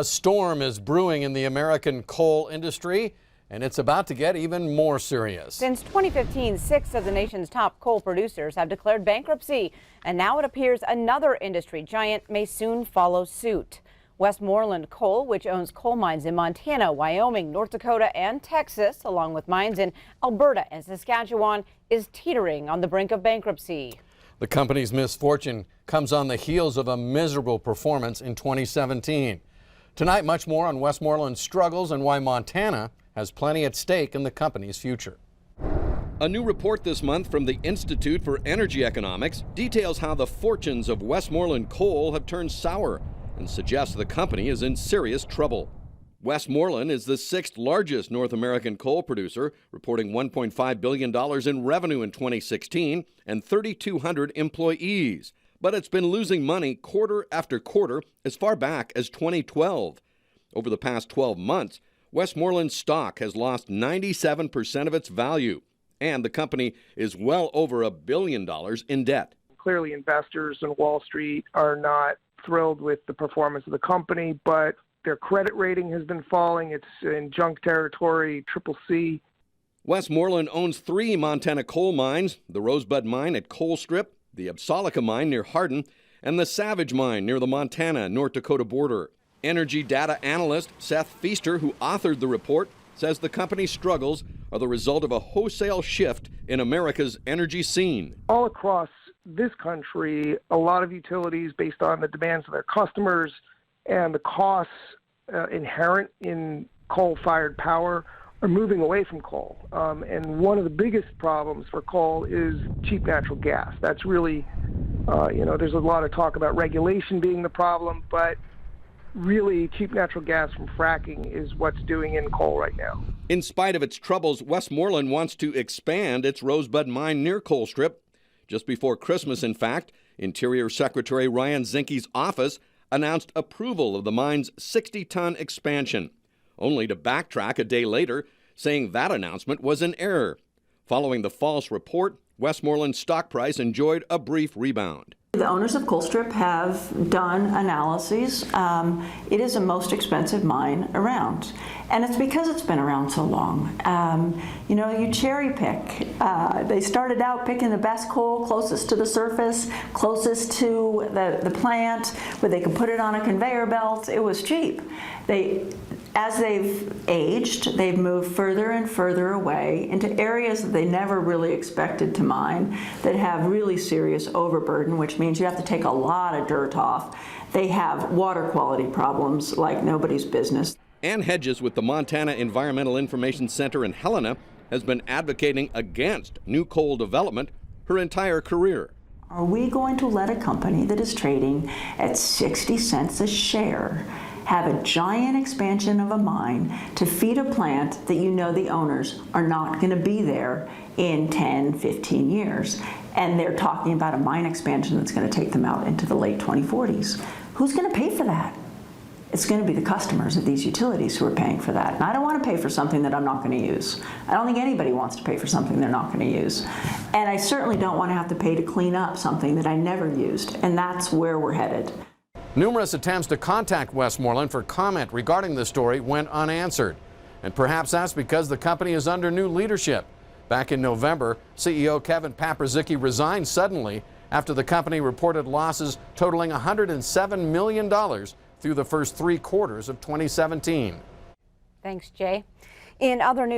A storm is brewing in the American coal industry, and it's about to get even more serious. Since 2015, 6 of the nation's top coal producers have declared bankruptcy, and now it appears another industry giant may soon follow suit. Westmoreland Coal, which owns coal mines in Montana, Wyoming, North Dakota, and Texas, along with mines in Alberta and Saskatchewan, is teetering on the brink of bankruptcy. The company's misfortune comes on the heels of a miserable performance in 2017. Tonight, much more on Westmoreland's struggles and why Montana has plenty at stake in the company's future. A new report this month from the Institute for Energy Economics details how the fortunes of Westmoreland Coal have turned sour and suggests the company is in serious trouble. Westmoreland is the 6th largest North American coal producer, reporting $1.5 billion in revenue in 2016 and 3,200 employees. But it's been losing money quarter after quarter as far back as 2012. Over the past 12 months, Westmoreland's stock has lost 97% of its value, and the company is well over $1 billion in debt. Clearly, investors on Wall Street are not thrilled with the performance of the company, but their credit rating has been falling. It's in junk territory, CCC. Westmoreland owns 3 Montana coal mines, the Rosebud Mine at Coal Strip, the Absolica Mine near Hardin, and the Savage Mine near the Montana-North Dakota border. Energy data analyst Seth Feaster, who authored the report, says the company's struggles are the result of a wholesale shift in America's energy scene. All across this country, a lot of utilities, based on the demands of their customers and the costs inherent in coal-fired power, are moving away from coal. And one of the biggest problems for coal is cheap natural gas. That's really, there's a lot of talk about regulation being the problem, but really cheap natural gas from fracking is what's doing in coal right now. In spite of its troubles, Westmoreland wants to expand its Rosebud Mine near Coal Strip. Just before Christmas, in fact, Interior Secretary Ryan Zinke's office announced approval of the mine's 60-ton expansion, only to backtrack a day later, saying that announcement was an error. Following the false report, Westmoreland's stock price enjoyed a brief rebound. The owners of Colstrip have done analyses. It is the most expensive mine around, and it's because it's been around so long. You cherry pick. They started out picking the best coal closest to the surface, closest to the plant, where they could put it on a conveyor belt. It was cheap. As they've aged, they've moved further and further away into areas that they never really expected to mine that have really serious overburden, which means you have to take a lot of dirt off. They have water quality problems like nobody's business. Ann Hedges with the Montana Environmental Information Center in Helena has been advocating against new coal development her entire career. Are we going to let a company that is trading at 60 cents a share have a giant expansion of a mine to feed a plant that you know the owners are not going to be there in 10, 15 years? And they're talking about a mine expansion that's going to take them out into the late 2040s. Who's going to pay for that? It's going to be the customers of these utilities who are paying for that. And I don't want to pay for something that I'm not going to use. I don't think anybody wants to pay for something they're not going to use. And I certainly don't want to have to pay to clean up something that I never used. And that's where we're headed. Numerous attempts to contact Westmoreland for comment regarding the story went unanswered. And perhaps that's because the company is under new leadership. Back in November, CEO Kevin Paprzycki resigned suddenly after the company reported losses totaling $107 million through the first 3 quarters of 2017. Thanks, Jay. In other news,